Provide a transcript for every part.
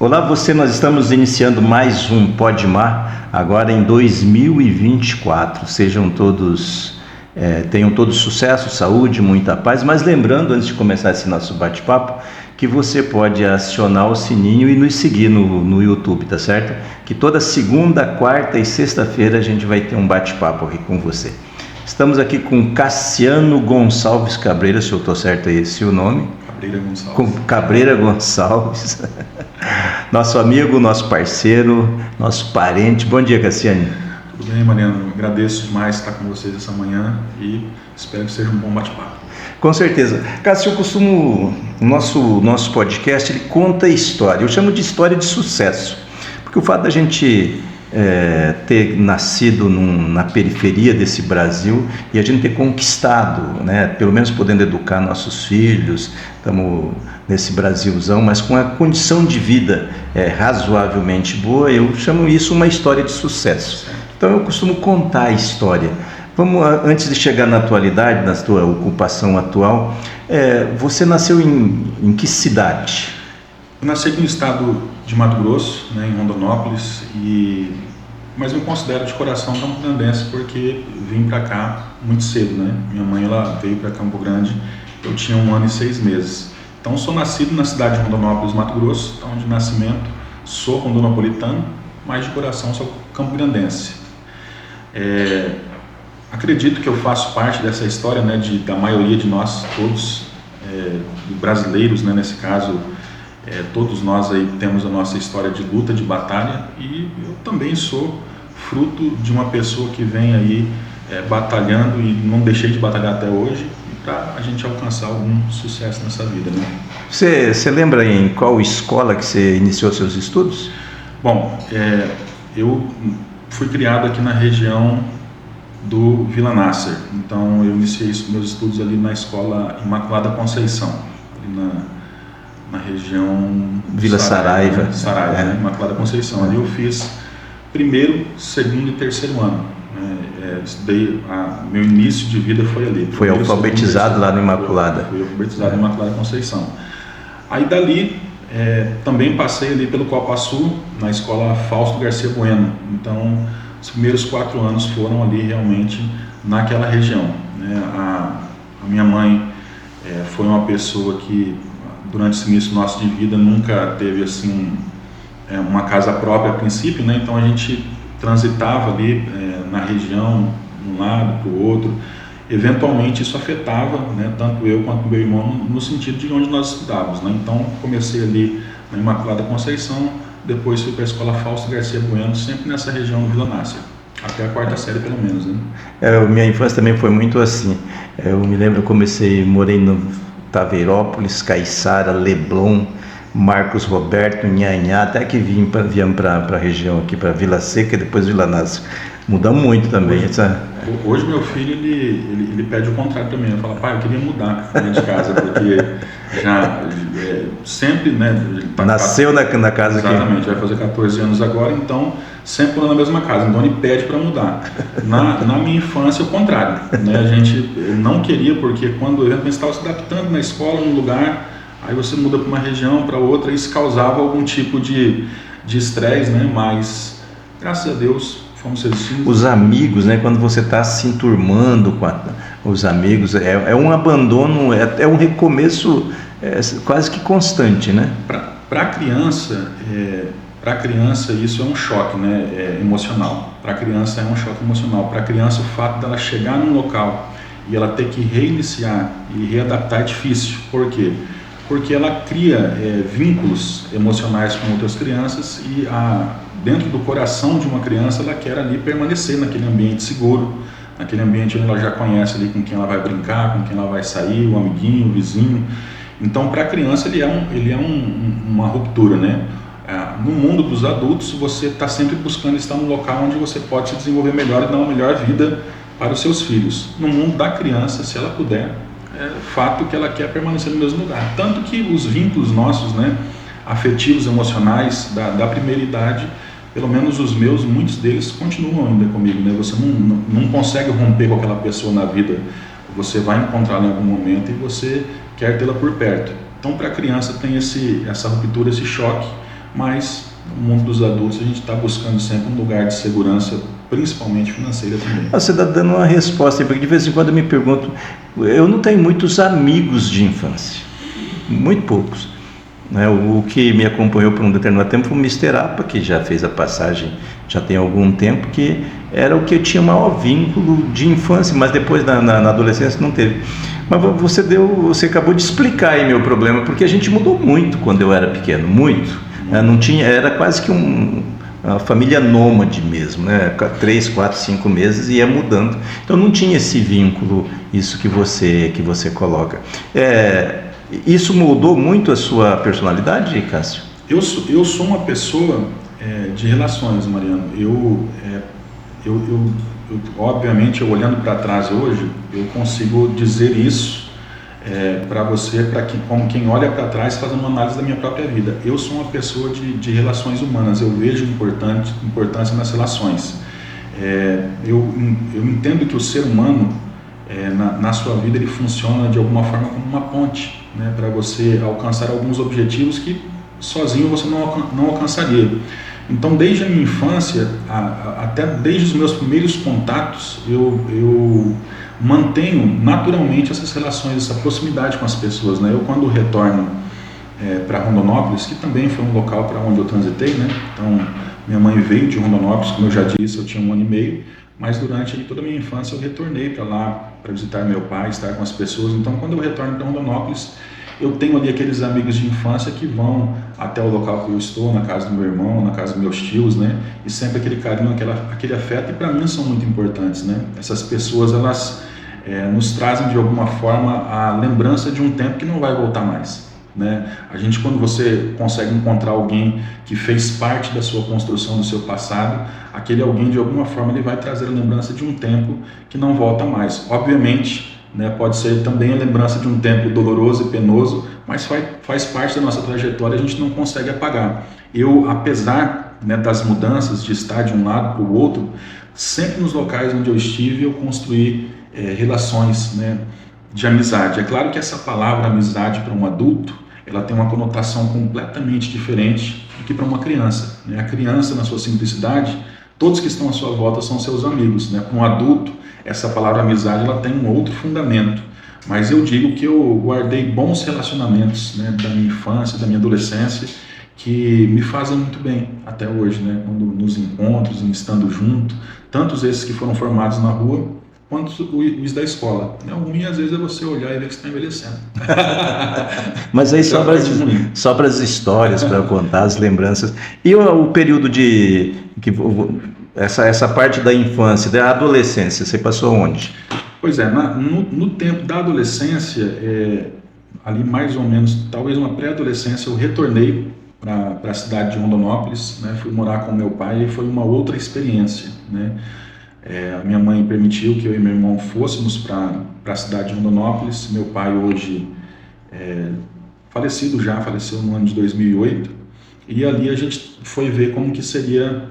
Olá você, nós estamos iniciando mais um Podmar, agora em 2024. Sejam todos, tenham todos sucesso, saúde, muita paz. Mas lembrando, antes de começar esse nosso bate-papo, que você pode acionar o sininho e nos seguir no YouTube, tá certo? Que toda segunda, quarta e sexta-feira a gente vai ter um bate-papo aqui com você. Estamos aqui com Cassiano Gonçalves Cabreira, se eu estou certo é esse o nome? Cabreira Gonçalves. Com Cabreira Gonçalves, nosso amigo, nosso parceiro, nosso parente. Bom dia, Cassiano. Tudo bem, Mariano? Agradeço demais estar com vocês essa manhã e espero que seja um bom bate-papo. Com certeza. Cássio, eu costumo, o nosso podcast, ele conta história. Eu chamo de história de sucesso, porque o fato da gente ter nascido na periferia desse Brasil e a gente ter conquistado, né, pelo menos podendo educar nossos filhos, estamos nesse Brasilzão, mas com a condição de vida razoavelmente boa, eu chamo isso uma história de sucesso. Então eu costumo contar a história. Vamos, antes de chegar na atualidade, na sua ocupação atual, você nasceu em que cidade? Eu nasci aqui no estado de Mato Grosso, né, em Rondonópolis, mas me considero de coração campograndense porque vim para cá muito cedo, né? Minha mãe ela veio para Campo Grande, eu tinha 1 ano e 6 meses. Então sou nascido na cidade de Rondonópolis, Mato Grosso, então de nascimento sou rondonopolitano, mas de coração sou campograndense. Acredito que eu faço parte dessa história, né, da maioria de nós todos, brasileiros, né, nesse caso. Todos nós aí temos a nossa história de luta, de batalha, e eu também sou fruto de uma pessoa que vem aí batalhando e não deixei de batalhar até hoje para a gente alcançar algum sucesso nessa vida, né? Você lembra em qual escola que você iniciou seus estudos? Bom, eu fui criado aqui na região do Vila Nasser, então eu iniciei meus estudos ali na escola Imaculada Conceição, ali na região Vila Saraiva, né? Imaculada Conceição. Ali eu fiz primeiro, segundo e terceiro ano. Estudei, meu início de vida foi ali. Foi alfabetizado lá no Imaculada. Fui alfabetizado no Imaculada Conceição. Aí dali, também passei ali pelo Copaçu, na escola Fausto Garcia Bueno. Então, os primeiros 4 anos foram ali realmente naquela região, né? A minha mãe foi uma pessoa que durante esse início nosso de vida nunca teve assim uma casa própria a princípio, né? Então a gente transitava ali na região, de um lado para o outro. Eventualmente isso afetava, né, tanto eu quanto meu irmão no sentido de onde nós estudávamos, né? Então comecei ali na Imaculada Conceição, depois fui para a escola Fausto Garcia Bueno, sempre nessa região do Vila Nasser, até a 4ª série pelo menos, né? Minha infância também foi muito assim. Eu me lembro, morei no Taveirópolis, Caiçara, Leblon, Marcos Roberto, Nhanhá, até que viemos para a região aqui, para Vila Seca e depois Vila Nasser. Mudamos muito também. Hoje meu filho, ele pede o contrário também. Ele fala, pai, eu queria mudar de casa, porque já sempre, né? Nasceu na casa aqui. Exatamente, vai fazer 14 anos agora, então sempre morando na mesma casa, então ele pede para mudar. Na minha infância, o contrário, né? A gente não queria, porque quando a gente estava se adaptando na escola, num lugar, aí você muda para uma região, para outra, e isso causava algum tipo de estresse, né? Mas, graças a Deus, fomos resistindo. Os amigos, né? Quando você está se enturmando com os amigos, é um abandono, é um recomeço quase que constante, né? Para a criança isso é um choque, né, emocional. Para a criança é um choque emocional. Para a criança o fato dela chegar num local e ela ter que reiniciar e readaptar é difícil. Por quê? Porque ela cria vínculos emocionais com outras crianças e dentro do coração de uma criança ela quer ali permanecer naquele ambiente seguro, naquele ambiente onde ela já conhece ali com quem ela vai brincar, com quem ela vai sair, o amiguinho, o vizinho. Então, para a criança, ele é uma ruptura, né? No mundo dos adultos, você está sempre buscando estar num local onde você pode se desenvolver melhor e dar uma melhor vida para os seus filhos. No mundo da criança, se ela puder, é fato que ela quer permanecer no mesmo lugar. Tanto que os vínculos nossos, né, afetivos, emocionais, da primeira idade, pelo menos os meus, muitos deles continuam ainda comigo, né? Você não consegue romper com aquela pessoa na vida. Você vai encontrá-la em algum momento e você quer tê-la por perto. Então, para a criança tem essa ruptura, esse choque, mas no mundo dos adultos a gente está buscando sempre um lugar de segurança, principalmente financeira também. Você está dando uma resposta, porque de vez em quando eu me pergunto, eu não tenho muitos amigos de infância, muito poucos. O que me acompanhou por um determinado tempo foi o Mr. Apa, que já fez a passagem já tem algum tempo, que era o que eu tinha maior vínculo de infância, mas depois na adolescência não teve. Mas você acabou de explicar aí meu problema, porque a gente mudou muito quando eu era pequeno, muito. Não tinha, era quase que uma família nômade mesmo, 3, 4, 5 meses e ia mudando. Então não tinha esse vínculo, isso que você coloca. Isso mudou muito a sua personalidade, Cássio? Eu sou uma pessoa de relações, Mariano. Obviamente, olhando para trás hoje, eu consigo dizer isso para você, como quem olha para trás fazendo uma análise da minha própria vida. Eu sou uma pessoa de relações humanas, eu vejo importância nas relações. Eu entendo que o ser humano, na sua vida, ele funciona de alguma forma como uma ponte, para você alcançar alguns objetivos que sozinho você não alcançaria. Então, desde a minha infância, até desde os meus primeiros contatos, eu mantenho naturalmente essas relações, essa proximidade com as pessoas. Eu, quando retorno para Rondonópolis, que também foi um local para onde eu transitei, então minha mãe veio de Rondonópolis, como eu já disse, eu tinha 1 ano e meio, mas durante toda a minha infância eu retornei para lá, para visitar meu pai, estar com as pessoas. Então, quando eu retorno para Rondonópolis, eu tenho ali aqueles amigos de infância que vão até o local que eu estou, na casa do meu irmão, na casa dos meus tios, e sempre aquele carinho, aquele afeto, e para mim são muito importantes, Essas pessoas, elas nos trazem de alguma forma a lembrança de um tempo que não vai voltar mais, A gente, quando você consegue encontrar alguém que fez parte da sua construção, do seu passado, aquele alguém de alguma forma ele vai trazer a lembrança de um tempo que não volta mais. Obviamente, pode ser também a lembrança de um tempo doloroso e penoso, mas faz parte da nossa trajetória, a gente não consegue apagar. Eu, apesar das mudanças, de estar de um lado para o outro, sempre nos locais onde eu estive, eu construí relações de amizade. É claro que essa palavra amizade para um adulto, ela tem uma conotação completamente diferente do que para uma criança. A criança, na sua simplicidade, todos que estão à sua volta são seus amigos. Para um adulto, essa palavra amizade ela tem um outro fundamento. Mas eu digo que eu guardei bons relacionamentos da minha infância, da minha adolescência, que me fazem muito bem até hoje, quando nos encontros, estando junto, tantos esses que foram formados na rua, quanto os da escola. O ruim às vezes é você olhar e ver que você está envelhecendo. Mas aí só para as histórias, para contar as lembranças. E o período essa parte da infância, da adolescência, você passou onde? Pois é, no tempo da adolescência, ali mais ou menos, talvez uma pré-adolescência, eu retornei para a cidade de Rondonópolis, fui morar com meu pai e foi uma outra experiência, A minha mãe permitiu que eu e meu irmão fôssemos para a cidade de Rondonópolis. Meu pai hoje faleceu no ano de 2008, e ali a gente foi ver como que seria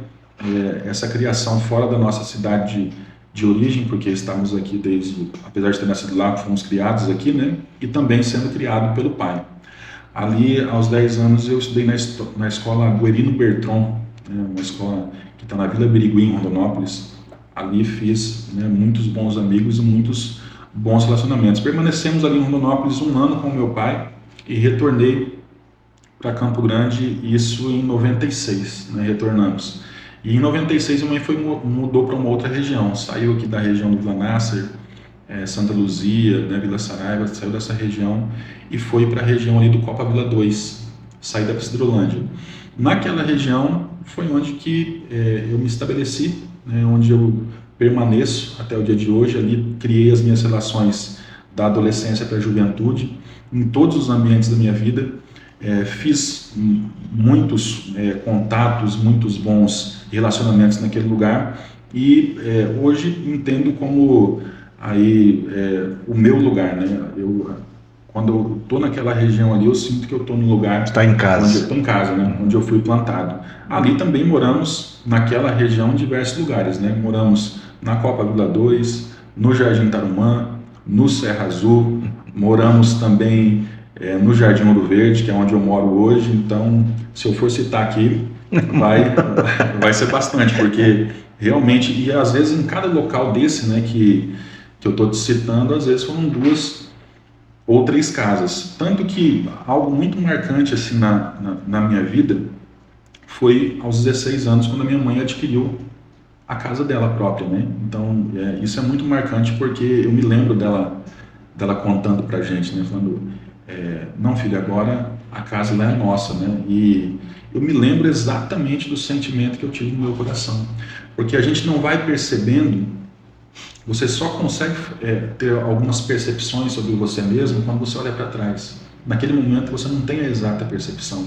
essa criação fora da nossa cidade de origem, porque estávamos aqui apesar de ter nascido lá, fomos criados aqui, e também sendo criado pelo pai. Ali, aos 10 anos, eu estudei na escola Guerino Bertrand, uma escola que está na Vila Birigui, em Rondonópolis. Ali fiz muitos bons amigos e muitos bons relacionamentos. Permanecemos ali em Rondonópolis 1 ano com meu pai e retornei para Campo Grande, isso em 96, retornamos. E em 96 minha mãe mudou para uma outra região, saiu aqui da região do Vila Nasser, Santa Luzia, Vila Saraiva, saiu dessa região e foi para a região ali do Copa Vila 2, saída para Cidrolândia. Naquela região foi onde que eu me estabeleci, onde eu permaneço até o dia de hoje. Ali criei as minhas relações da adolescência para a juventude, em todos os ambientes da minha vida. Fiz muitos contatos, muitos bons relacionamentos naquele lugar e hoje entendo como o meu lugar, quando eu estou naquela região ali, eu sinto que eu estou no lugar... Está em casa. Onde eu estou em casa, onde eu fui plantado. Ali também moramos, naquela região, em diversos lugares, Moramos na Copa Vila 2, no Jardim Tarumã, no Serra Azul, moramos também no Jardim Ouro Verde, que é onde eu moro hoje. Então, se eu for citar aqui, vai ser bastante, porque realmente, e às vezes em cada local desse, né, que eu estou te citando, às vezes foram 2 ou 3 casas. Tanto que algo muito marcante assim na minha vida foi aos 16 anos, quando a minha mãe adquiriu a casa dela própria, né? Então, isso é muito marcante, porque eu me lembro dela contando pra gente, né? Falando, não, filho, agora a casa lá é nossa, né? E eu me lembro exatamente do sentimento que eu tive no meu coração, porque a gente não vai percebendo, você só consegue ter algumas percepções sobre você mesmo quando você olha para trás. Naquele momento você não tem a exata percepção.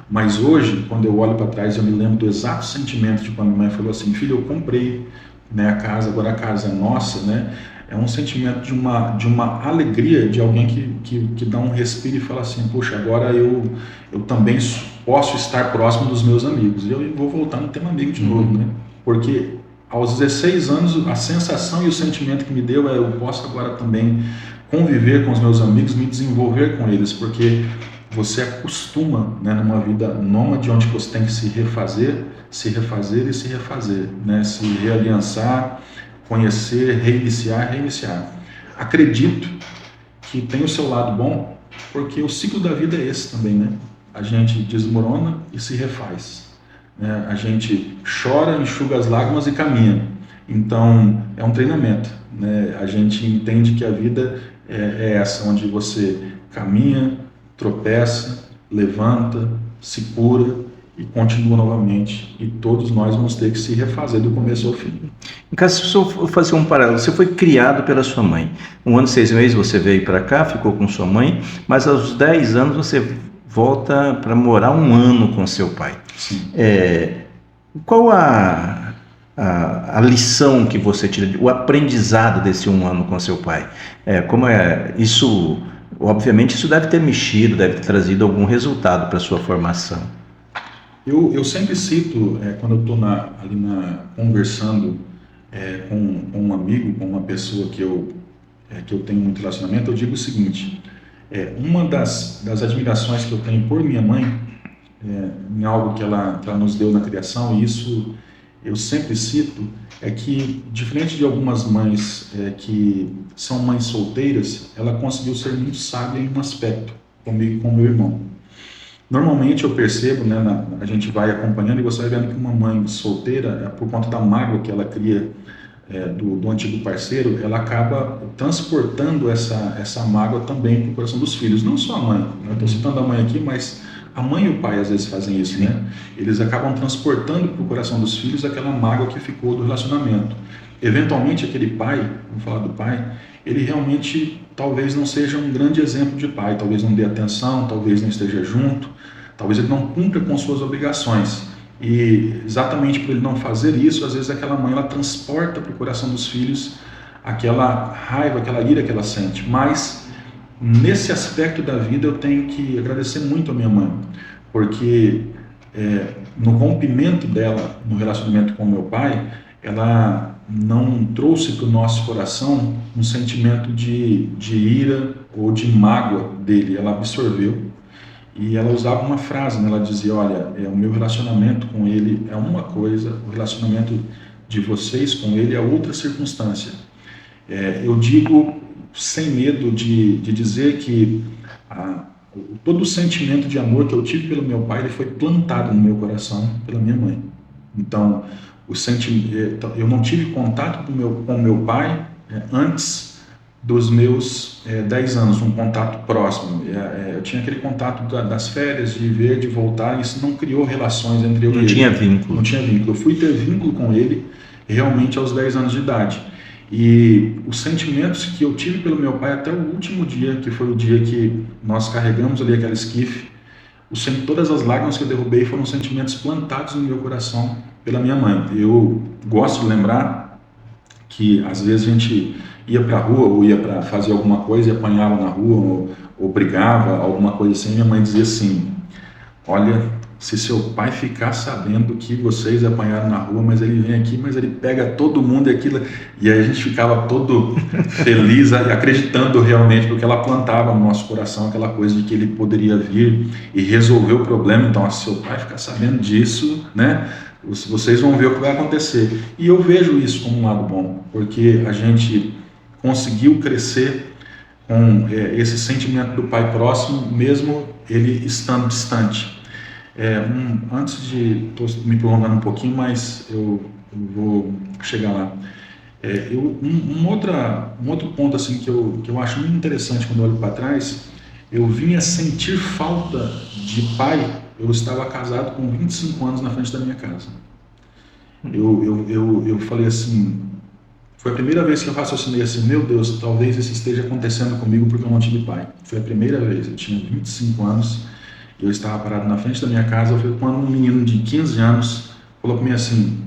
Mas hoje, quando eu olho para trás, eu me lembro do exato sentimento de quando minha mãe falou assim, filho, eu comprei, né, a casa, agora a casa é nossa, né? É um sentimento de uma alegria de alguém que dá um respiro e fala assim, poxa, agora eu também posso estar próximo dos meus amigos. E eu vou voltar no tema amigo de novo, né? Porque aos 16 anos, a sensação e o sentimento que me deu eu posso agora também conviver com os meus amigos, me desenvolver com eles, porque você acostuma, né, numa vida nômade, onde você tem que se refazer e se refazer, né, se realiançar, conhecer, reiniciar. Acredito que tem o seu lado bom, porque o ciclo da vida é esse também, né? A gente desmorona e se refaz, né? A gente chora, enxuga as lágrimas e caminha. Então, é um treinamento, né? A gente entende que a vida é essa, onde você caminha, tropeça, levanta, se cura e continua novamente. E todos nós vamos ter que se refazer do começo ao fim. Em caso, se eu for fazer um paralelo, você foi criado pela sua mãe. 1 ano e 6 meses você veio para cá, ficou com sua mãe, mas aos 10 anos você volta para morar 1 ano com seu pai. Sim. Qual a lição que você tira, o aprendizado desse 1 ano com seu pai? Como é isso? Obviamente isso deve ter mexido, deve ter trazido algum resultado para a sua formação. Eu sempre cito, quando eu estou conversando com um amigo, com uma pessoa que eu tenho muito relacionamento, eu digo o seguinte, uma das admirações que eu tenho por minha mãe, em algo que ela nos deu na criação, e isso eu sempre cito, é que, diferente de algumas mães que são mães solteiras, ela conseguiu ser muito sábia em um aspecto, comigo e com meu irmão. Normalmente eu percebo, né, a gente vai acompanhando e você vai vendo que uma mãe solteira, por conta da mágoa que ela cria do antigo parceiro, ela acaba transportando essa mágoa também para o coração dos filhos. Não só a mãe, né? Eu estou citando a mãe aqui, mas a mãe e o pai às vezes fazem isso, né? Eles acabam transportando para o coração dos filhos aquela mágoa que ficou do relacionamento. Eventualmente aquele pai, vamos falar do pai, ele realmente talvez não seja um grande exemplo de pai, talvez não dê atenção, talvez não esteja junto, talvez ele não cumpra com suas obrigações. E exatamente por ele não fazer isso, às vezes aquela mãe ela transporta para o coração dos filhos aquela raiva, aquela ira que ela sente. Mas nesse aspecto da vida eu tenho que agradecer muito a minha mãe, porque no rompimento dela no relacionamento com meu pai, ela não trouxe para o nosso coração um sentimento de ira ou de mágoa dele, ela absorveu. E ela usava uma frase, né? Ela dizia, olha, o meu relacionamento com ele é uma coisa, o relacionamento de vocês com ele é outra circunstância. Eu digo sem medo de dizer que todo o sentimento de amor que eu tive pelo meu pai, ele foi plantado no meu coração pela minha mãe. Então, eu não tive contato com meu pai antes dos meus 10 anos, um contato próximo. Eu tinha aquele contato das férias, de ver, de voltar, e isso não criou relações entre eu e ele. Não tinha vínculo. Não tinha vínculo. Eu fui ter vínculo com ele realmente aos 10 anos de idade. E os sentimentos que eu tive pelo meu pai até o último dia, que foi o dia que nós carregamos ali aquela esquife, todas as lágrimas que eu derrubei foram sentimentos plantados no meu coração pela minha mãe. Eu gosto de lembrar que às vezes a gente ia para a rua ou ia para fazer alguma coisa e apanhava na rua ou brigava, alguma coisa assim, minha mãe dizia assim, olha, se seu pai ficar sabendo que vocês apanharam na rua, mas ele vem aqui, mas ele pega todo mundo e aquilo. E aí a gente ficava todo feliz, acreditando realmente, porque ela plantava no nosso coração aquela coisa de que ele poderia vir e resolver o problema. Então, se seu pai ficar sabendo disso, né, vocês vão ver o que vai acontecer. E eu vejo isso como um lado bom, porque a gente conseguiu crescer com esse sentimento do pai próximo, mesmo ele estando distante. Antes de... estou me prolongando um pouquinho, mas eu vou chegar lá. Um outro ponto assim, que eu acho muito interessante quando eu olho para trás, eu vinha sentir falta de pai. Eu estava casado com 25 anos na frente da minha casa. Eu falei assim, foi a primeira vez que eu raciocinei assim, meu Deus, talvez isso esteja acontecendo comigo porque eu não tive pai. Foi a primeira vez, eu tinha 25 anos, eu estava parado na frente da minha casa, foi quando um menino de 15 anos falou para mim assim,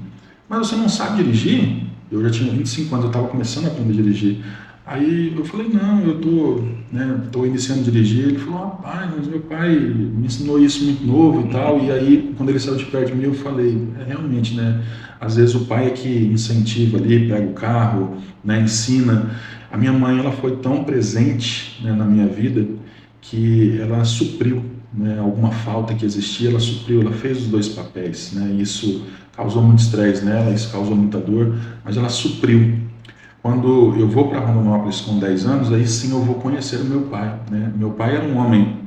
mas você não sabe dirigir? Eu já tinha 25 anos, eu estava começando a aprender a dirigir. Aí eu falei, não, eu tô iniciando a dirigir. Ele falou, rapaz, mas meu pai me ensinou isso muito novo e tal. E aí, quando ele saiu de perto de mim, eu falei, realmente, né? Às vezes o pai é que incentiva ali, pega o carro, né, ensina. A minha mãe, ela foi tão presente, né, na minha vida que ela supriu, né, alguma falta que existia, ela supriu, ela fez os dois papéis, né? Isso causou muito estresse nela, isso causou muita dor, mas ela supriu. Quando eu vou para Rondonópolis com 10 anos, aí sim eu vou conhecer o meu pai, né? Meu pai era um homem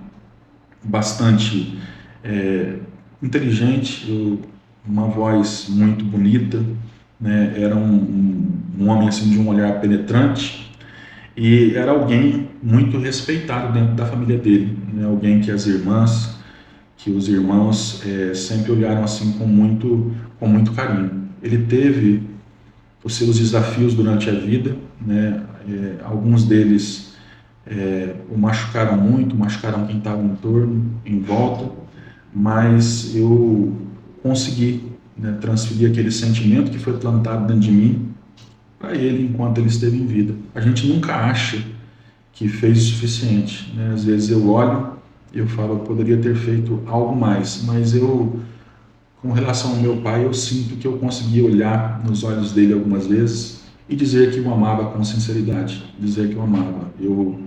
bastante inteligente, uma voz muito bonita, né? Era um homem assim, de um olhar penetrante e era alguém muito respeitado dentro da família dele, né? Alguém que os irmãos sempre olharam assim com muito carinho. Ele teve os seus desafios durante a vida, né? Alguns deles o machucaram muito, machucaram quem estava em torno, em volta, mas eu consegui, né, transferir aquele sentimento que foi plantado dentro de mim para ele enquanto ele esteve em vida. A gente nunca acha que fez o suficiente, né? Às vezes eu olho e eu falo, eu poderia ter feito algo mais, mas com relação ao meu pai, eu sinto que eu consegui olhar nos olhos dele algumas vezes e dizer que o amava com sinceridade, dizer que o amava. Eu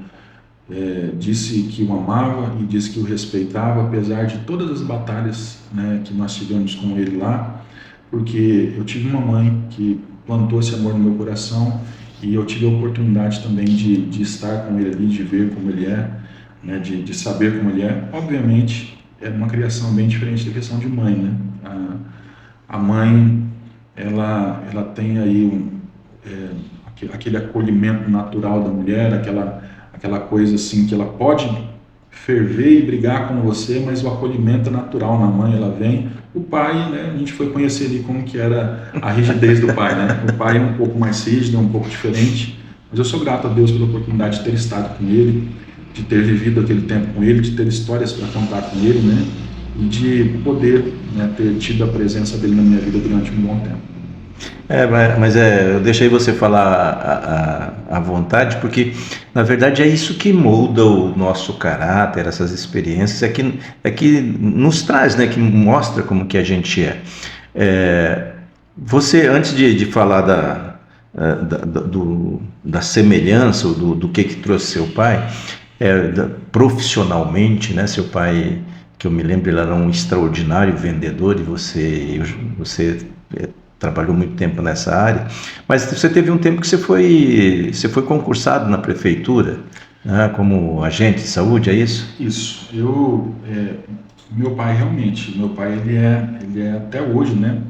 disse que o amava e disse que o respeitava, apesar de todas as batalhas, né, que nós tivemos com ele lá, porque eu tive uma mãe que plantou esse amor no meu coração e eu tive a oportunidade também de estar com ele ali, de ver como ele é, né, de saber como ele é. Obviamente, é uma criação bem diferente da questão de mãe, né? A mãe, ela tem aí aquele acolhimento natural da mulher, aquela coisa assim que ela pode ferver e brigar com você, mas o acolhimento é natural na mãe, ela vem. O pai, né, a gente foi conhecer ali como que era a rigidez do pai, né? O pai é um pouco mais rígido, é um pouco diferente, mas eu sou grato a Deus pela oportunidade de ter estado com ele, de ter vivido aquele tempo com ele, de ter histórias para contar com ele, né? E de poder, né, ter tido a presença dele na minha vida durante um bom tempo. Mas eu deixei você falar à vontade, porque na verdade é isso que molda o nosso caráter, essas experiências, é que nos traz, né, que mostra como que a gente é. Você, antes de falar da semelhança, ou do que trouxe seu pai, profissionalmente, né, seu pai, que eu me lembro, ele era um extraordinário vendedor e você trabalhou muito tempo nessa área, mas você teve um tempo que você foi concursado na prefeitura, né, como agente de saúde, é isso? Isso. Meu pai ele é até hoje, né,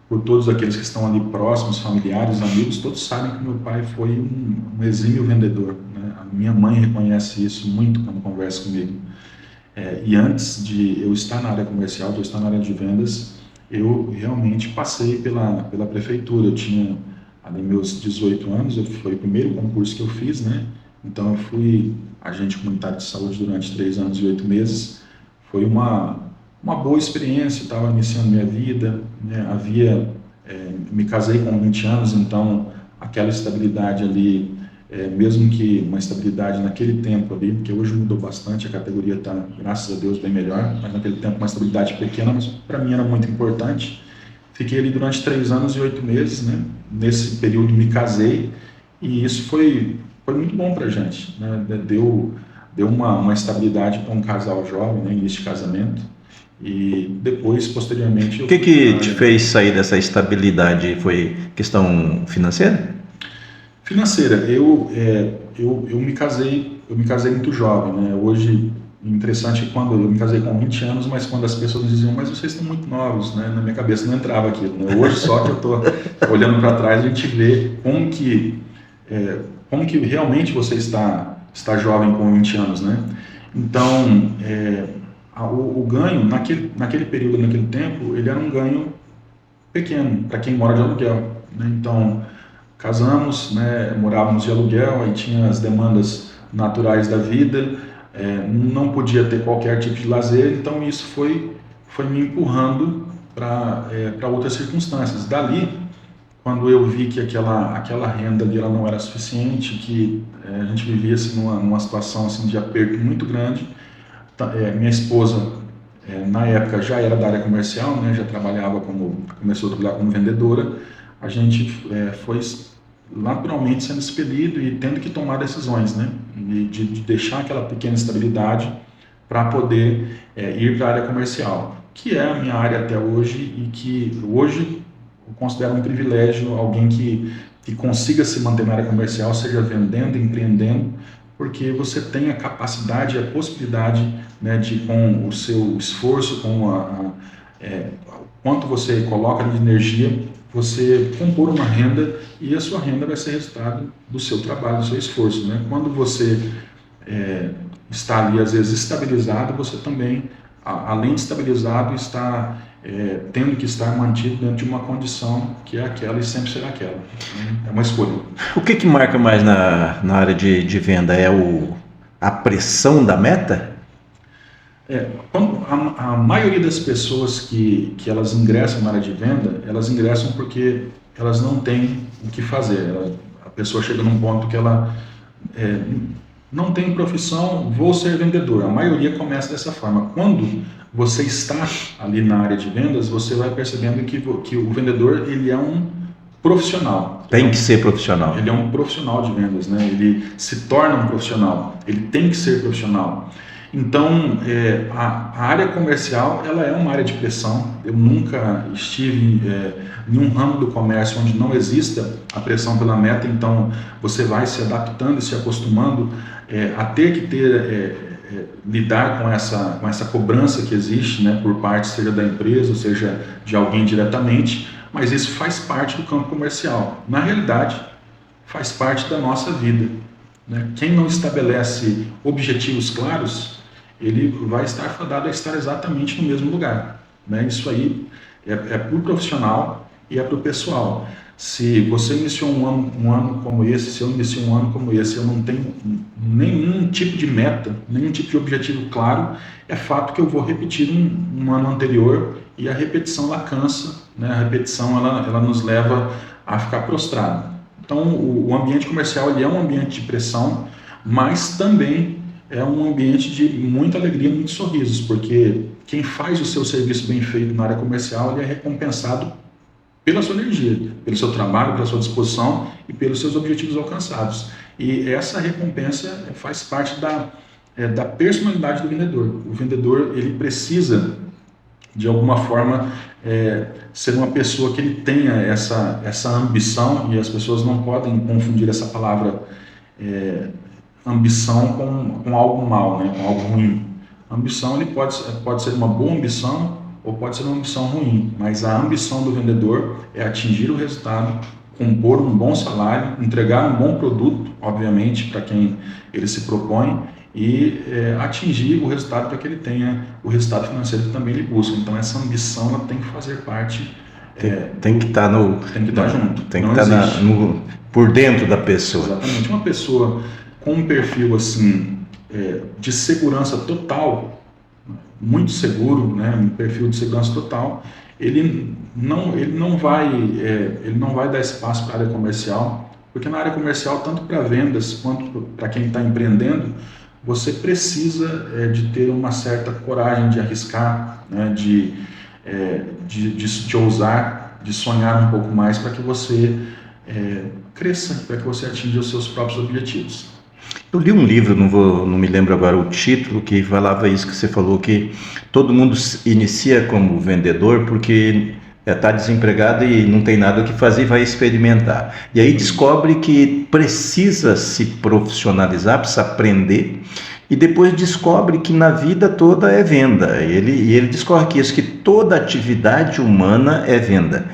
por todos aqueles que estão ali próximos, familiares, amigos, todos sabem que meu pai foi um exímio vendedor, né? A minha mãe reconhece isso muito quando conversa comigo. E antes de eu estar na área comercial, de eu estar na área de vendas, eu realmente passei pela prefeitura. Eu tinha ali meus 18 anos, foi o primeiro concurso que eu fiz, né? Então eu fui agente comunitário de saúde durante 3 anos e 8 meses. Foi uma boa experiência, estava iniciando minha vida, né? Me casei com 20 anos, então aquela estabilidade ali mesmo que uma estabilidade naquele tempo ali, porque hoje mudou bastante, a categoria está, graças a Deus, bem melhor, mas naquele tempo uma estabilidade pequena, mas para mim era muito importante. Fiquei ali durante 3 anos e 8 meses, né? Nesse período me casei, e isso foi muito bom para a gente, né? Deu uma estabilidade para um casal jovem, né? Início de casamento, e depois, posteriormente... O que te fez sair dessa estabilidade? Foi questão financeira? Financeira. Eu me casei muito jovem, né? Hoje, interessante que quando eu me casei com 20 anos, mas quando as pessoas diziam, mas vocês estão muito novos, né? Na minha cabeça não entrava aquilo, né? Hoje só que eu estou olhando para trás, a gente vê como que realmente você está jovem com 20 anos, né? Então, o ganho naquele período, naquele tempo, ele era um ganho pequeno para quem mora de aluguel, né? Então, casamos, né, morávamos de aluguel, aí tinha as demandas naturais da vida, não podia ter qualquer tipo de lazer, então isso foi me empurrando para outras circunstâncias. Dali, quando eu vi que aquela renda ali ela não era suficiente, que a gente vivia assim, numa situação assim, de aperto muito grande, minha esposa, na época, já era da área comercial, né, já começou a trabalhar como vendedora, a gente foi naturalmente sendo expelido e tendo que tomar decisões, né, de deixar aquela pequena estabilidade para poder ir para a área comercial, que é a minha área até hoje e que hoje eu considero um privilégio alguém que consiga se manter na área comercial, seja vendendo, empreendendo, porque você tem a capacidade, a possibilidade, né, de com o seu esforço, com quanto você coloca de energia, você compor uma renda e a sua renda vai ser resultado do seu trabalho, do seu esforço, né? Quando você está ali, às vezes, estabilizado, você também, além de estabilizado, está tendo que estar mantido dentro de uma condição que é aquela e sempre será aquela. É uma escolha. O que marca mais na área de venda? É a pressão da meta? A maioria das pessoas que elas ingressam na área de venda, elas ingressam porque elas não têm o que fazer. A pessoa chega num ponto que ela não tem profissão, vou ser vendedor. A maioria começa dessa forma. Quando você está ali na área de vendas, você vai percebendo que o vendedor ele é um profissional. Tem que ser profissional. Ele é um profissional de vendas, né? Ele se torna um profissional. Ele tem que ser profissional. Então, a área comercial, ela é uma área de pressão. Eu nunca estive em um ramo do comércio onde não exista a pressão pela meta, então você vai se adaptando e se acostumando a ter que lidar com essa cobrança que existe, né, por parte, seja da empresa, ou seja, de alguém diretamente, mas isso faz parte do campo comercial. Na realidade, faz parte da nossa vida, né? Quem não estabelece objetivos claros, ele vai estar fadado a estar exatamente no mesmo lugar, né? Isso aí é para o profissional e é para o pessoal. Se você iniciou um ano como esse, se eu iniciei um ano como esse, eu não tenho nenhum tipo de meta, nenhum tipo de objetivo claro, é fato que eu vou repetir um ano anterior e a repetição ela cansa, né? A repetição ela nos leva a ficar prostrado. Então o ambiente comercial ele é um ambiente de pressão, mas também é um ambiente de muita alegria, muitos sorrisos, porque quem faz o seu serviço bem feito na área comercial ele é recompensado pela sua energia, pelo seu trabalho, pela sua disposição e pelos seus objetivos alcançados. E essa recompensa faz parte da personalidade do vendedor. O vendedor ele precisa, de alguma forma, ser uma pessoa que ele tenha essa ambição, e as pessoas não podem confundir essa palavra ambição com algo mal, né, com algo ruim. A ambição ele pode ser uma boa ambição ou pode ser uma ambição ruim, mas a ambição do vendedor é atingir o resultado, compor um bom salário, entregar um bom produto, obviamente, para quem ele se propõe, e atingir o resultado para que ele tenha o resultado financeiro que também ele busca. Então essa ambição ela tem que fazer parte, tem que estar junto, tem que estar por dentro da pessoa. Exatamente. Uma pessoa com um perfil assim de segurança total, muito seguro, né, um perfil de segurança total, ele não vai dar espaço para a área comercial, Porque na área comercial, tanto para vendas quanto para quem está empreendendo, você precisa de ter uma certa coragem de arriscar, né, de ousar, de sonhar um pouco mais para que você cresça, para que você atinja os seus próprios objetivos. Eu li um livro, não me lembro agora o título, que falava isso que você falou, que todo mundo inicia como vendedor porque está desempregado e não tem nada o que fazer e vai experimentar. E aí descobre que precisa se profissionalizar, precisa aprender, e depois descobre que na vida toda é venda. Ele discorre que isso, que toda atividade humana é venda.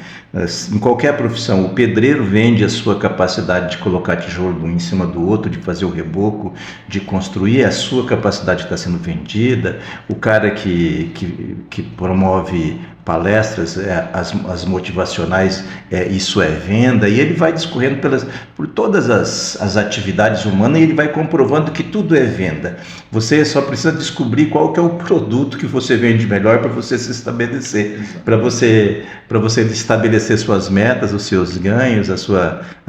Em qualquer profissão, o pedreiro vende a sua capacidade de colocar tijolo um em cima do outro, de fazer o reboco, de construir, a sua capacidade está sendo vendida. O cara que promove palestras, as motivacionais, isso é venda, e ele vai discorrendo por todas as atividades humanas, e ele vai comprovando que tudo é venda. Você só precisa descobrir qual que é o produto que você vende melhor para você se estabelecer, para você estabelecer suas metas, os seus ganhos, a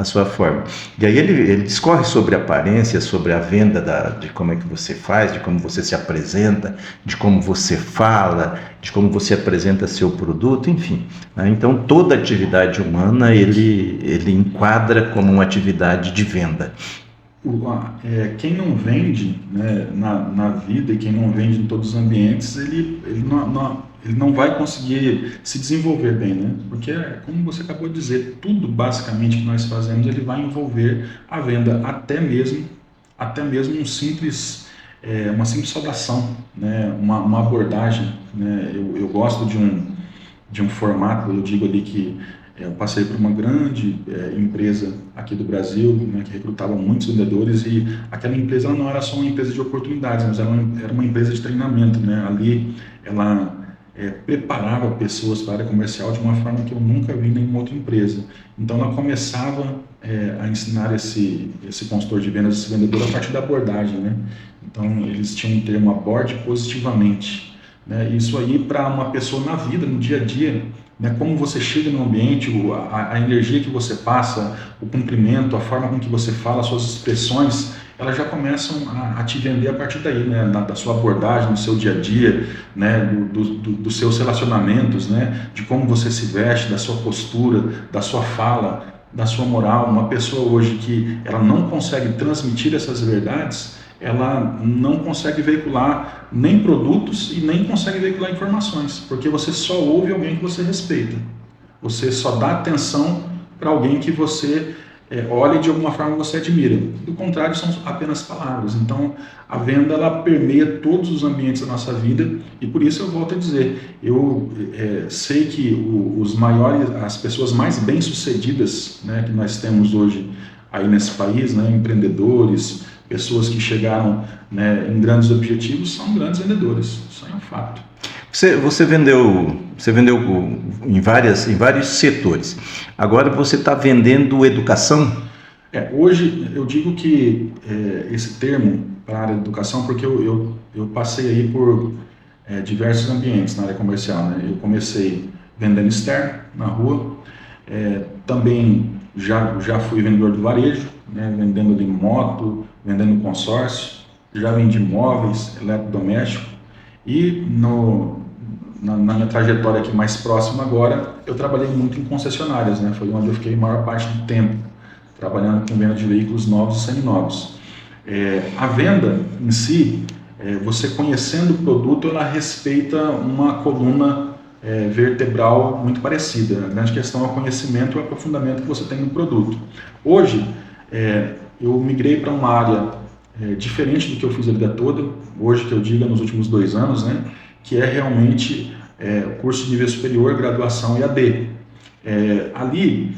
sua forma. E aí ele discorre sobre a aparência, sobre a venda, de como é que você faz, de como você se apresenta, de como você fala, de como você apresenta seu produto, enfim. Então toda atividade humana ele enquadra como uma atividade de venda. Quem não vende, né, na vida, e quem não vende em todos os ambientes, ele não vai conseguir se desenvolver bem, né? Porque, como você acabou de dizer, tudo basicamente que nós fazemos, ele vai envolver a venda, até mesmo uma simples saudação, né? Uma abordagem, né? Eu gosto de um formato, eu digo ali que eu passei por uma grande empresa aqui do Brasil, né, que recrutava muitos vendedores, e aquela empresa não era só uma empresa de oportunidades, mas era uma empresa de treinamento, né? Ali ela preparava pessoas para a área comercial de uma forma que eu nunca vi em nenhuma outra empresa. Então ela começava a ensinar esse consultor de vendas, esse vendedor, a partir da abordagem, né? Então eles tinham um termo: aborde positivamente, né? Isso aí, para uma pessoa na vida, no dia a dia, né, como você chega no ambiente, a energia que você passa, o cumprimento, a forma com que você fala, as suas expressões, elas já começam a te vender a partir daí, né, da sua abordagem, do seu dia a dia, né, dos seus relacionamentos, né, de como você se veste, da sua postura, da sua fala, da sua moral. Uma pessoa hoje que ela não consegue transmitir essas verdades, ela não consegue veicular nem produtos e nem consegue veicular informações, porque você só ouve alguém que você respeita, você só dá atenção para alguém que você olha e de alguma forma você admira. Do contrário, são apenas palavras. Então a venda, ela permeia todos os ambientes da nossa vida, e por isso eu volto a dizer, eu sei que as pessoas mais bem-sucedidas, né, que nós temos hoje aí nesse país, né, empreendedores, pessoas que chegaram, né, em grandes objetivos, são grandes vendedores. Isso é um fato. Você vendeu em vários setores. Agora você está vendendo educação? Hoje eu digo que esse termo para a área de educação, porque eu passei aí por diversos ambientes na área comercial, né? Eu comecei vendendo externo na rua, também já fui vendedor do varejo, né, vendendo de moto, vendendo consórcio, já vendi móveis, eletrodoméstico, e na minha trajetória aqui mais próxima agora, eu trabalhei muito em concessionárias, né, foi onde eu fiquei a maior parte do tempo, trabalhando com venda de veículos novos e seminovos. A venda em si, você conhecendo o produto, ela respeita uma coluna vertebral muito parecida. A grande questão é o conhecimento e o aprofundamento que você tem no produto. Hoje, eu migrei para uma área diferente do que eu fiz a vida toda, hoje que eu digo nos últimos 2 anos, né, que é realmente o curso de nível superior, graduação EAD. Ali,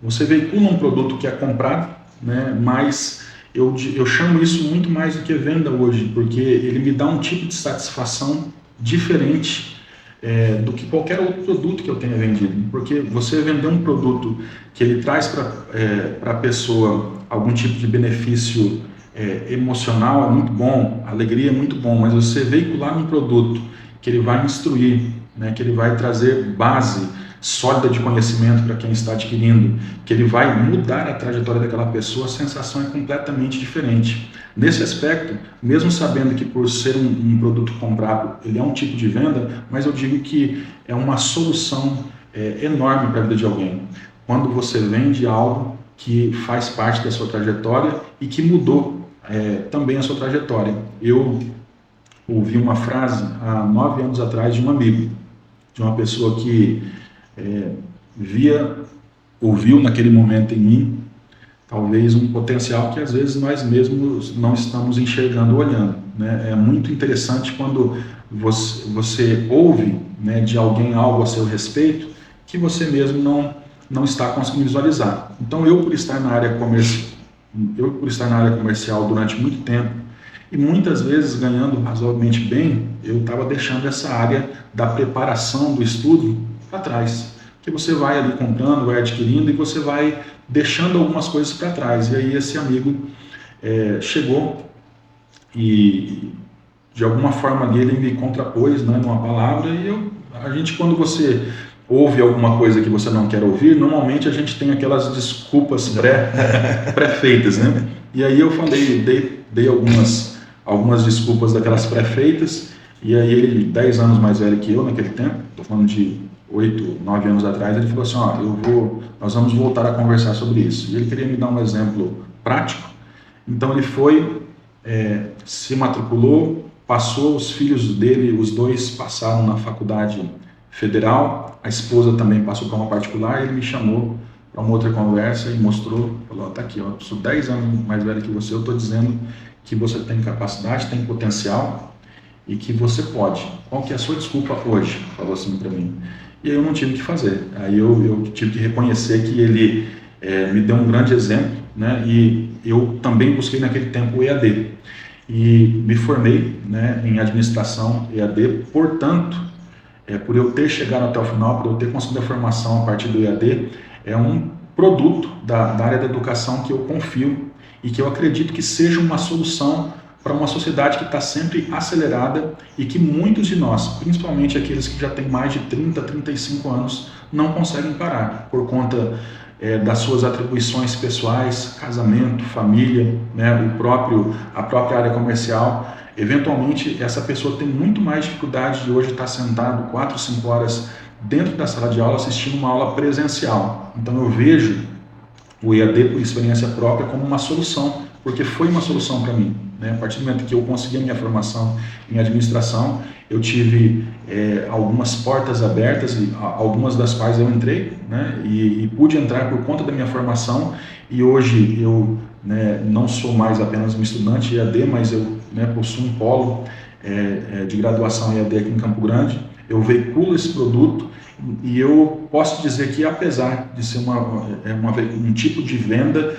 você veicula um produto que é comprado, né, mas eu chamo isso muito mais do que venda hoje, porque ele me dá um tipo de satisfação diferente do que qualquer outro produto que eu tenha vendido, porque você vender um produto que ele traz para a pessoa algum tipo de benefício emocional é muito bom, alegria é muito bom, mas você veicular um produto que ele vai instruir, né, que ele vai trazer base sólida de conhecimento para quem está adquirindo, que ele vai mudar a trajetória daquela pessoa, a sensação é completamente diferente. Nesse aspecto, mesmo sabendo que por ser um produto comprado, ele é um tipo de venda, mas eu digo que é uma solução enorme para a vida de alguém. Quando você vende algo que faz parte da sua trajetória e que mudou também a sua trajetória. Eu ouvi uma frase há 9 anos atrás de um amigo, de uma pessoa que ouviu naquele momento em mim, talvez um potencial que às vezes nós mesmos não estamos enxergando ou olhando, né? É muito interessante quando você ouve, né, de alguém algo a seu respeito que você mesmo não está conseguindo visualizar. Então eu por estar na área comercial durante muito tempo e muitas vezes ganhando razoavelmente bem, eu estava deixando essa área da preparação do estudo para trás. Que você vai ali comprando, vai adquirindo e você vai deixando algumas coisas para trás. E aí esse amigo chegou e de alguma forma ali ele me contrapôs, né, numa palavra, e a gente, quando você ouve alguma coisa que você não quer ouvir, normalmente a gente tem aquelas desculpas pré-feitas, né? E aí eu dei algumas desculpas daquelas pré-feitas, e aí ele, 10 anos mais velho que eu naquele tempo, estou falando de 8, 9 anos atrás, ele falou assim, nós vamos voltar a conversar sobre isso. E ele queria me dar um exemplo prático, então ele foi, se matriculou, passou, os filhos dele, os dois passaram na faculdade federal, a esposa também passou para uma particular, e ele me chamou para uma outra conversa e mostrou, falou, tá aqui, eu sou 10 anos mais velho que você, eu estou dizendo que você tem capacidade, tem potencial e que você pode. Qual que é a sua desculpa hoje? Falou assim para mim. E aí eu não tive o que fazer. Aí eu tive que reconhecer que ele me deu um grande exemplo, né? E eu também busquei naquele tempo o EAD. E me formei, né, em administração EAD, portanto, por eu ter chegado até o final, por eu ter conseguido a formação a partir do EAD, é um produto da área da educação que eu confio e que eu acredito que seja uma solução para uma sociedade que está sempre acelerada e que muitos de nós, principalmente aqueles que já têm mais de 30, 35 anos, não conseguem parar por conta das suas atribuições pessoais, casamento, família, né, a própria área comercial. Eventualmente, essa pessoa tem muito mais dificuldade de hoje estar sentado 4, 5 horas dentro da sala de aula assistindo uma aula presencial. Então eu vejo o EAD por experiência própria como uma solução, porque foi uma solução para mim, né? A partir do momento que eu consegui a minha formação em administração, eu tive algumas portas abertas, algumas das quais eu entrei, né? E pude entrar por conta da minha formação, e hoje eu, né, não sou mais apenas um estudante EAD, mas eu, né, possuo um polo de graduação EAD aqui em Campo Grande. Eu veiculo esse produto e eu posso dizer que, apesar de ser um tipo de venda,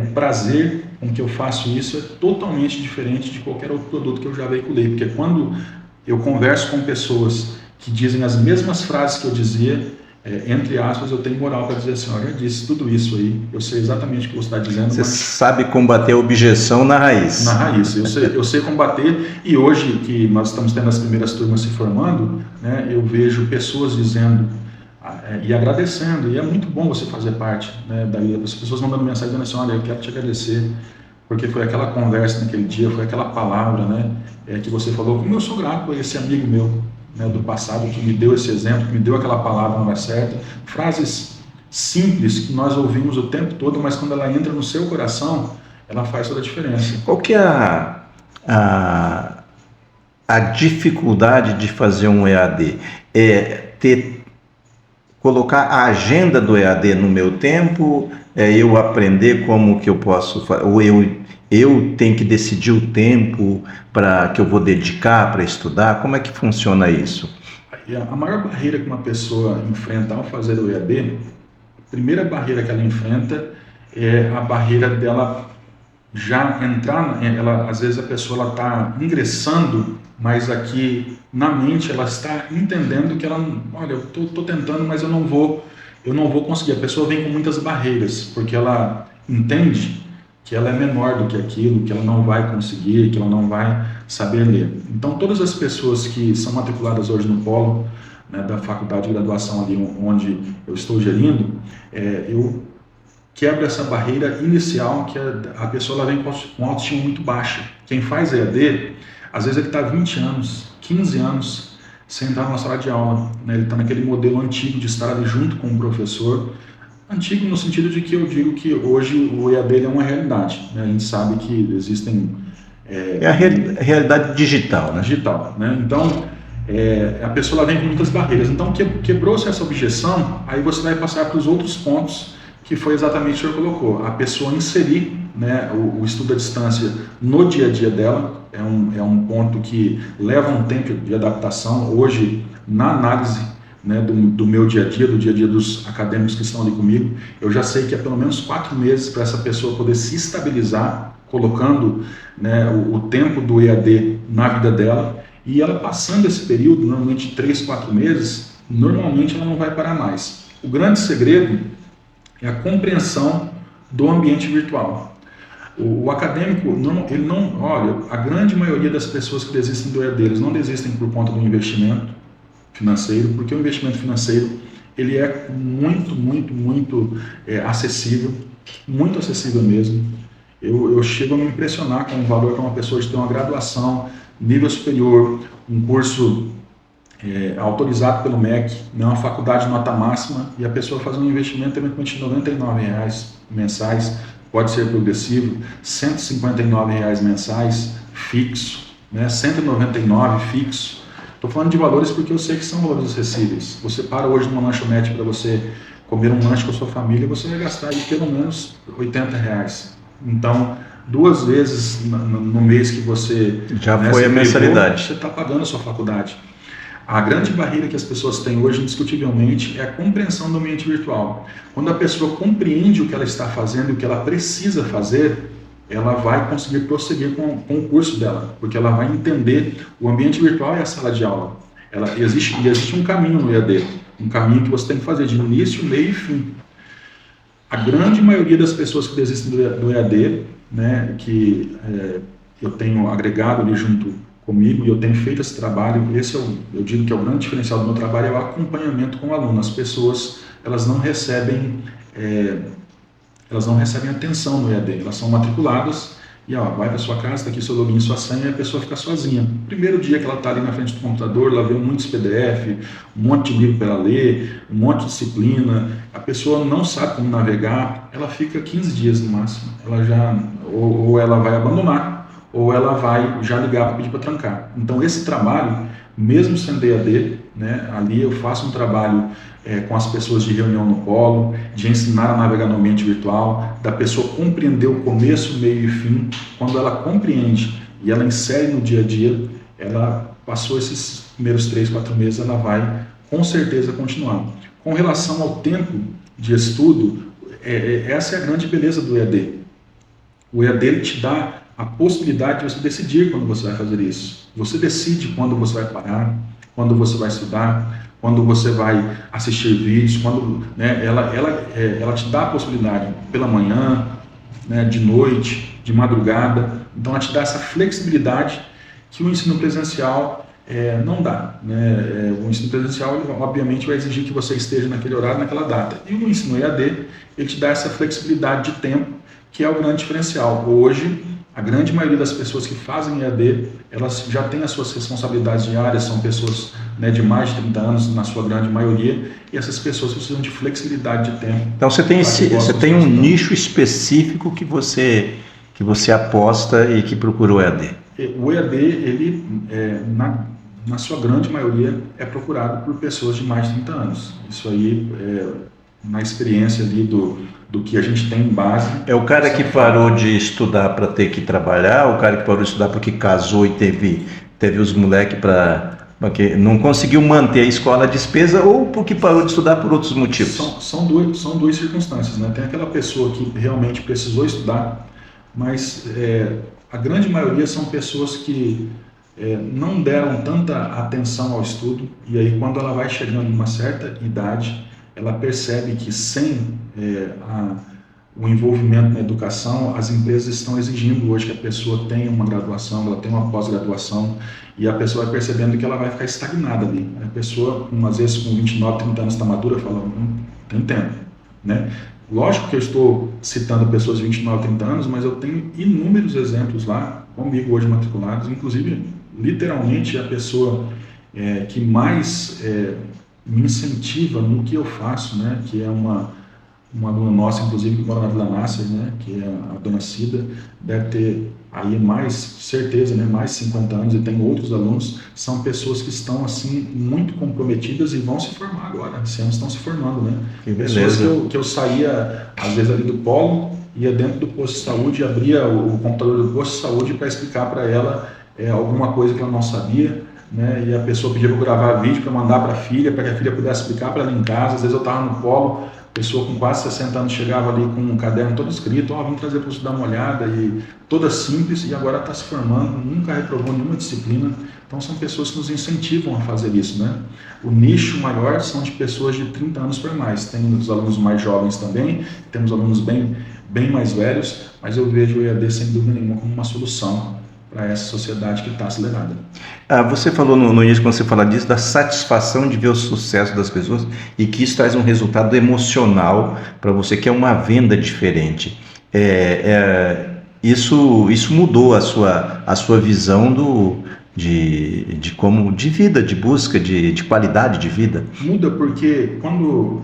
o prazer com que eu faço isso é totalmente diferente de qualquer outro produto que eu já veiculei, porque quando eu converso com pessoas que dizem as mesmas frases que eu dizia, entre aspas, eu tenho moral para dizer assim, eu já disse tudo isso aí, eu sei exatamente o que você está dizendo. Você sabe combater a objeção na raiz. Na raiz, eu sei combater, e hoje que nós estamos tendo as primeiras turmas se formando, né, eu vejo pessoas dizendo e agradecendo, e é muito bom você fazer parte, né, as pessoas mandando mensagem dizendo assim, olha, eu quero te agradecer, porque foi aquela conversa naquele dia, foi aquela palavra, né, que você falou, como eu sou grato a esse amigo meu, né, do passado, que me deu esse exemplo, que me deu aquela palavra na hora certa. Frases simples que nós ouvimos o tempo todo, mas quando ela entra no seu coração, ela faz toda a diferença. Qual que é a dificuldade de fazer um EAD? Colocar a agenda do EAD no meu tempo, eu aprender como que eu posso, ou eu tenho que decidir o tempo que eu vou dedicar para estudar? Como é que funciona isso? A maior barreira que uma pessoa enfrenta ao fazer o EAD, a primeira barreira que ela enfrenta é a barreira dela já entrar, às vezes a pessoa está ingressando, mas aqui na mente ela está entendendo que olha, eu estou tentando, mas eu não vou conseguir. A pessoa vem com muitas barreiras, porque ela entende que ela é menor do que aquilo, que ela não vai conseguir, que ela não vai saber ler. Então todas as pessoas que são matriculadas hoje no polo, né, da faculdade de graduação ali onde eu estou gerindo, eu quebro essa barreira inicial que a pessoa ela vem com autoestima muito baixa. Quem faz EAD, às vezes ele está 20 anos, 15 anos sem entrar na sala de aula, né? Ele está naquele modelo antigo de estar ali junto com o professor, antigo no sentido de que eu digo que hoje o EAD é uma realidade, né? A gente sabe que existem... É a realidade digital, né? Digital, né? Então, a pessoa vem com muitas barreiras. Então, quebrou-se essa objeção, aí você vai passar para os outros pontos, que foi exatamente o que o senhor colocou. A pessoa inserir, né, o estudo à distância no dia a dia dela, é um ponto que leva um tempo de adaptação. Hoje, na análise, né, do meu dia a dia, do dia a dia dos acadêmicos que estão ali comigo, eu já sei que é pelo menos 4 meses para essa pessoa poder se estabilizar, colocando, né, o tempo do EAD na vida dela, e ela passando esse período, normalmente 3, 4 meses, normalmente ela não vai parar mais. O grande segredo é a compreensão do ambiente virtual. O acadêmico, ele não, olha, a grande maioria das pessoas que desistem do EAD, eles não desistem por conta do investimento financeiro, porque o investimento financeiro, ele é muito acessível, muito acessível mesmo. Eu chego a me impressionar com o valor que uma pessoa de ter uma graduação, nível superior, um curso autorizado pelo MEC, né, uma faculdade de nota máxima, e a pessoa faz um investimento de R$ 99,00 mensais, pode ser progressivo, R$ 159,00 mensais, fixo, né, R$ 199,00 fixo. Estou falando de valores porque eu sei que são valores acessíveis. Você para hoje numa lanchonete para você comer um lanche com a sua família, você vai gastar aí pelo menos R$ 80,00. Então, 2 vezes no mês que você... Já foi a mensalidade. Você está pagando a sua faculdade. A grande barreira que as pessoas têm hoje, indiscutivelmente, é a compreensão do ambiente virtual. Quando a pessoa compreende o que ela está fazendo e o que ela precisa fazer, ela vai conseguir prosseguir com o curso dela, porque ela vai entender o ambiente virtual e a sala de aula. Existe um caminho no EAD, um caminho que você tem que fazer de início, meio e fim. A grande maioria das pessoas que desistem do EAD, né, que eu tenho agregado ali junto comigo, e eu tenho feito esse trabalho, eu digo que é o grande diferencial do meu trabalho, é o acompanhamento com o aluno. As pessoas, elas não recebem atenção no EAD, elas são matriculadas e vai para sua casa, está aqui seu login, sua senha, e a pessoa fica sozinha. Primeiro dia que ela está ali na frente do computador, ela vê muitos PDF, um monte de livro para ela ler, um monte de disciplina, a pessoa não sabe como navegar, ela fica 15 dias no máximo, ou ela vai abandonar, ou ela vai já ligar para pedir para trancar. Então esse trabalho, mesmo sendo EAD, né, ali eu faço um trabalho com as pessoas de reunião no polo, de ensinar a navegar no ambiente virtual, da pessoa compreender o começo, meio e fim. Quando ela compreende e ela insere no dia a dia, ela passou esses primeiros 3, 4 meses, ela vai com certeza continuar. Com relação ao tempo de estudo, essa é a grande beleza do EAD. O EAD ele te dá a possibilidade de você decidir quando você vai fazer isso. Você decide quando você vai parar, quando você vai estudar, quando você vai assistir vídeos, né, ela te dá a possibilidade pela manhã, né, de noite, de madrugada. Então ela te dá essa flexibilidade que o ensino presencial não dá, né? O ensino presencial, ele, obviamente, vai exigir que você esteja naquele horário, naquela data. E o ensino EAD, ele te dá essa flexibilidade de tempo, que é o grande diferencial. Hoje, a grande maioria das pessoas que fazem EAD, elas já têm as suas responsabilidades diárias, são pessoas, né, de mais de 30 anos, na sua grande maioria, e essas pessoas precisam de flexibilidade de tempo. Então você tem um nicho específico que você aposta e que procura o EAD. O EAD, ele, na sua grande maioria, é procurado por pessoas de mais de 30 anos. Isso aí, na experiência ali do que a gente tem em base. É o cara que parou de estudar para ter que trabalhar, o cara que parou de estudar porque casou e teve os moleques porque não conseguiu manter a escola, a despesa, ou porque parou de estudar por outros motivos? São duas circunstâncias, né? Tem aquela pessoa que realmente precisou estudar, mas a grande maioria são pessoas que não deram tanta atenção ao estudo, e aí quando ela vai chegando em uma certa idade, ela percebe que sem o envolvimento na educação, as empresas estão exigindo hoje que a pessoa tenha uma graduação, ela tenha uma pós-graduação, e a pessoa vai percebendo que ela vai ficar estagnada ali. A pessoa, às vezes com 29, 30 anos está madura, fala, não tem tempo, né? Lógico que eu estou citando pessoas de 29, 30 anos, mas eu tenho inúmeros exemplos lá, comigo hoje matriculados, inclusive, literalmente, a pessoa que mais me incentiva no que eu faço, né? Que é uma aluna nossa, inclusive, que mora na Vila Nasser, né, que é a dona Cida, deve ter aí mais, certeza, né, mais 50 anos, e tem outros alunos, são pessoas que estão, assim, muito comprometidas e vão se formar agora, esse ano estão se formando, né. Pessoas que eu saía, às vezes, ali do polo, ia dentro do posto de saúde, abria o computador do posto de saúde para explicar para ela alguma coisa que ela não sabia, né, e a pessoa pedia para eu gravar vídeo para mandar para a filha, para que a filha pudesse explicar para ela em casa. Às vezes eu estava no polo, pessoa com quase 60 anos chegava ali com um caderno todo escrito, vim trazer para você dar uma olhada, e toda simples, e agora está se formando, nunca reprovou nenhuma disciplina. Então são pessoas que nos incentivam a fazer isso, né? O nicho maior são de pessoas de 30 anos para mais. Tem os alunos mais jovens também, temos alunos bem mais velhos, mas eu vejo o EAD sem dúvida nenhuma como uma solução para essa sociedade que está acelerada. Você falou no início, quando você fala disso, da satisfação de ver o sucesso das pessoas e que isso traz um resultado emocional para você, que é uma venda diferente. Isso mudou a sua visão de vida, de busca, de qualidade de vida? Muda porque quando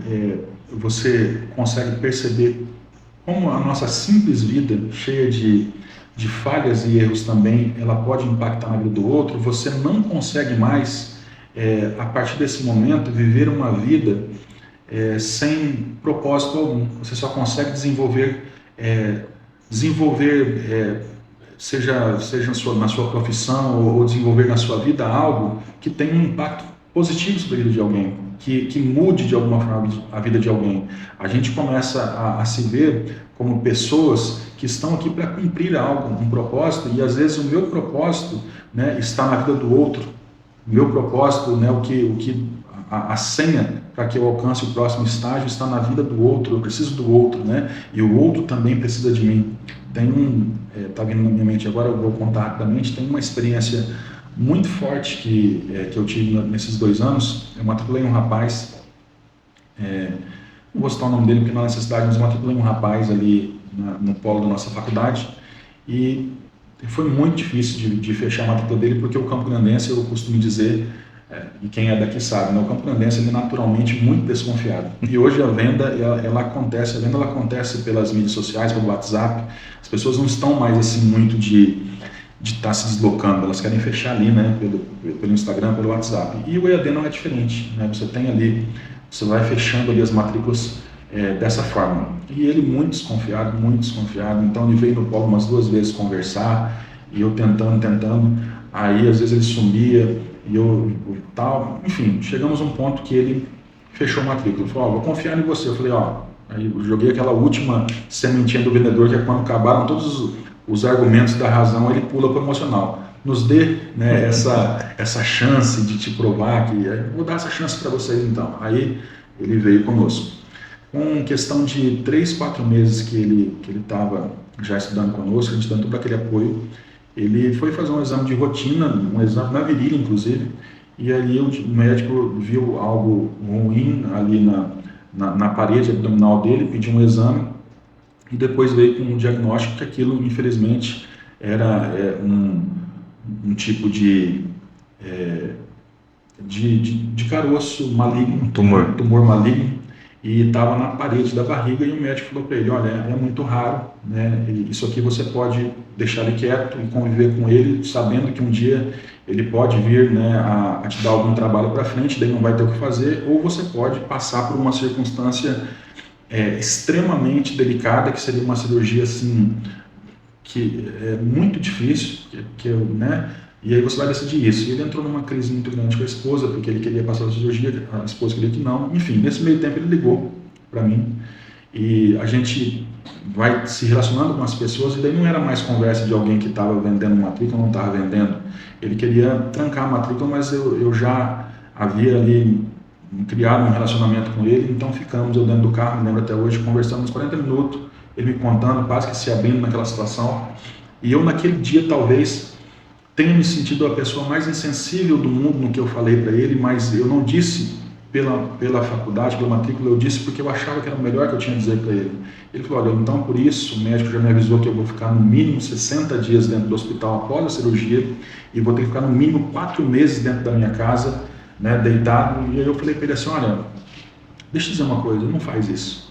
você consegue perceber como a nossa simples vida, cheia de falhas e erros também, ela pode impactar na vida do outro, você não consegue mais, a partir desse momento, viver uma vida sem propósito algum. Você só consegue desenvolver, seja na sua profissão ou desenvolver na sua vida algo que tenha um impacto positivo sobre a vida de alguém, que mude de alguma forma a vida de alguém. A gente começa a se ver como pessoas que estão aqui para cumprir algo, um propósito, e às vezes o meu propósito, né, está na vida do outro. O meu propósito, né, a senha para que eu alcance o próximo estágio está na vida do outro. Eu preciso do outro, né? E o outro também precisa de mim. Está vindo na minha mente agora, eu vou contar rapidamente, tem uma experiência muito forte que eu tive nesses 2 anos. Eu matriculei um rapaz, não vou citar o nome dele porque não há necessidade, mas eu matriculei um rapaz ali no polo da nossa faculdade, e foi muito difícil de fechar a matrícula dele, porque o Campo Grandense, eu costumo dizer, e quem é daqui sabe, né, o Campo Grandense ele é naturalmente muito desconfiado. E hoje a venda ela acontece pelas mídias sociais, pelo WhatsApp. As pessoas não estão mais assim muito de estar se deslocando, elas querem fechar ali, né, pelo Instagram, pelo WhatsApp. E o EAD não é diferente, né? Você vai fechando ali as matrículas dessa forma. E ele muito desconfiado, então ele veio no polo umas 2 vezes conversar, e eu tentando, aí às vezes ele sumia, e eu tal, enfim, chegamos a um ponto que ele fechou a matrícula. Ele falou, vou confiar em você. Eu falei, aí eu joguei aquela última sementinha do vendedor, que é quando acabaram todos os argumentos da razão, ele pula para o emocional. Nos dê, né, essa chance de te provar que vou dar essa chance para vocês então. Aí ele veio conosco. Com questão de 3, 4 meses que ele estava já estudando conosco, a gente dando todo aquele apoio, ele foi fazer um exame de rotina, um exame na virilha inclusive, e ali o médico viu algo ruim ali na parede abdominal dele, pediu um exame, e depois veio com um diagnóstico que aquilo, infelizmente, era um tipo de caroço maligno, um tumor maligno, e estava na parede da barriga, e o médico falou para ele, olha, é muito raro, né? Isso aqui você pode deixar ele quieto e conviver com ele, sabendo que um dia ele pode vir, né, a te dar algum trabalho para frente, daí não vai ter o que fazer, ou você pode passar por uma circunstância extremamente delicada, que seria uma cirurgia assim, que é muito difícil, né? E aí você vai decidir isso. E ele entrou numa crise muito grande com a esposa, porque ele queria passar a cirurgia, a esposa queria que não. Enfim, nesse meio tempo ele ligou para mim, e a gente vai se relacionando com as pessoas, e daí não era mais conversa de alguém que estava vendendo matrícula ou não estava vendendo. Ele queria trancar a matrícula, mas eu já havia ali criado um relacionamento com ele, então ficamos, eu dentro do carro, me lembro até hoje, conversamos 40 minutos, ele me contando, quase que se abrindo naquela situação. E eu naquele dia talvez tenha me sentido a pessoa mais insensível do mundo no que eu falei para ele, mas eu não disse pela faculdade, pela matrícula, eu disse porque eu achava que era o melhor que eu tinha a dizer para ele. Ele falou, olha, então por isso o médico já me avisou que eu vou ficar no mínimo 60 dias dentro do hospital após a cirurgia e vou ter que ficar no mínimo 4 meses dentro da minha casa, né, deitado. E aí eu falei para ele assim, olha, deixa eu dizer uma coisa, não faz isso.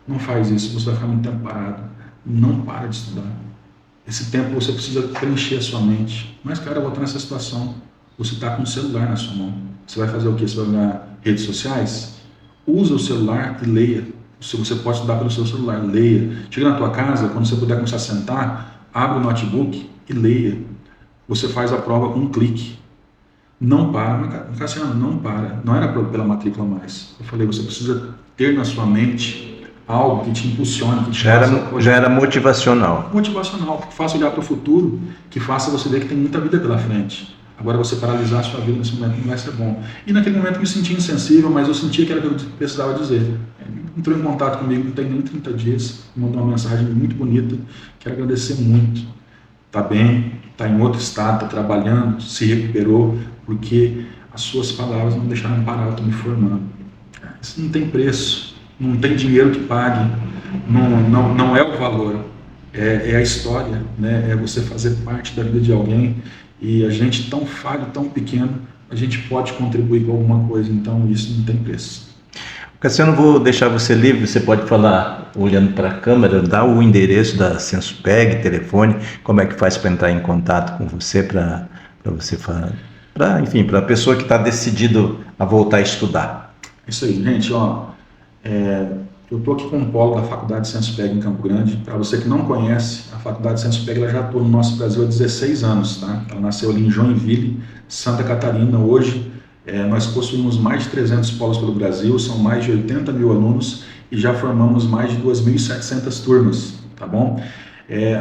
Não faz isso, você vai ficar muito tempo parado. Não para de estudar. Esse tempo você precisa preencher a sua mente. Mas, cara, eu vou estar nessa situação. Você está com o celular na sua mão. Você vai fazer o quê? Você vai olhar redes sociais? Usa o celular e leia. Se você pode estudar pelo seu celular, leia. Chega na tua casa, quando você puder começar a sentar, abre o notebook e leia. Você faz a prova com um clique. Não para, Cassiano, não para. Não era pela matrícula mais. Eu falei, você precisa ter na sua mente algo que te impulsione, que te já era motivacional. Motivacional, que faça olhar para o futuro, que faça você ver que tem muita vida pela frente. Agora você paralisar a sua vida nesse momento não vai ser bom. E naquele momento eu me senti insensível, mas eu sentia que era o que eu precisava dizer. Ele entrou em contato comigo, não tem nem 30 dias, mandou uma mensagem muito bonita, quero agradecer muito. Está bem, está em outro estado, está trabalhando, se recuperou, porque as suas palavras não deixaram parar, eu estou me formando. Isso não tem preço, não tem dinheiro que pague, não é o valor, é a história, né? É você fazer parte da vida de alguém. E a gente tão falho, tão pequeno, a gente pode contribuir com alguma coisa, então isso não tem preço. Cassiano, vou deixar você livre, você pode falar olhando para a câmera, dá o endereço da Senspeg, telefone, como é que faz para entrar em contato com você, para você falar, enfim, para a pessoa que está decidido a voltar a estudar. Isso aí, gente, eu estou aqui com o polo da Faculdade Senspeg em Campo Grande. Para você que não conhece, a Faculdade Senspeg ela já atua no nosso Brasil há 16 anos. Tá? Ela nasceu ali em Joinville, Santa Catarina. Hoje nós possuímos mais de 300 polos pelo Brasil, são mais de 80 mil alunos e já formamos mais de 2.700 turmas. Tá bom?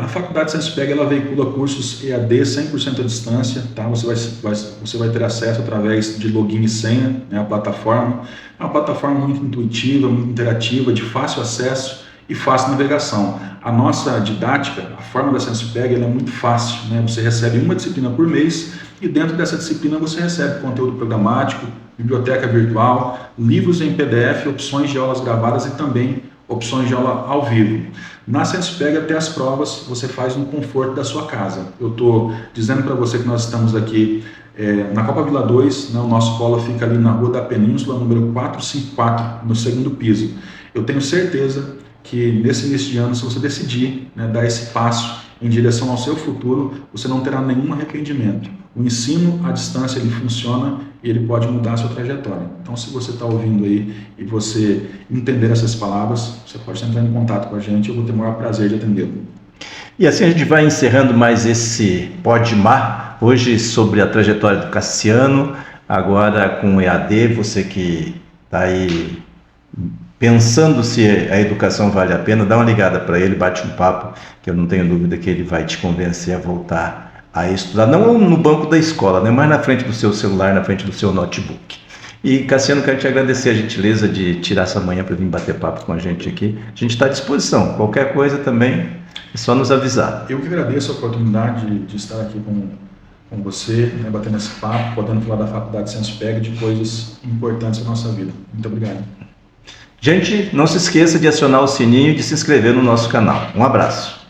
A Faculdade Senspeg ela veicula cursos EAD 100% à distância. Tá? Você vai ter acesso através de login e senha, né, a plataforma. É uma plataforma muito intuitiva, muito interativa, de fácil acesso e fácil navegação. A nossa didática, a forma da Senspeg, ela é muito fácil, né? Você recebe uma disciplina por mês e dentro dessa disciplina você recebe conteúdo programático, biblioteca virtual, livros em PDF, opções de aulas gravadas e também opções de aula ao vivo. Na Senspeg, até as provas você faz no conforto da sua casa. Eu estou dizendo para você que nós estamos aqui na Copa Vila 2, né, o nosso polo fica ali na Rua da Península, número 454, no segundo piso. Eu tenho certeza que nesse início de ano, se você decidir, né, dar esse passo em direção ao seu futuro, você não terá nenhum arrependimento. O ensino à distância ele funciona e ele pode mudar a sua trajetória. Então, se você está ouvindo aí e você entender essas palavras, você pode entrar em contato com a gente, eu vou ter o maior prazer de atendê-lo. E assim a gente vai encerrando mais esse Podmar, hoje sobre a trajetória do Cassiano, agora com o EAD, você que está aí pensando se a educação vale a pena, dá uma ligada para ele, bate um papo, que eu não tenho dúvida que ele vai te convencer a voltar a estudar, não no banco da escola, né, mas na frente do seu celular, na frente do seu notebook. E Cassiano, quero te agradecer a gentileza de tirar essa manhã para vir bater papo com a gente aqui. A gente está à disposição, qualquer coisa também é só nos avisar. Eu que agradeço a oportunidade de estar aqui com você, né, batendo esse papo, podendo falar da Faculdade Senspeg, de coisas importantes na nossa vida. Muito obrigado. Gente, não se esqueça de acionar o sininho e de se inscrever no nosso canal. Um abraço.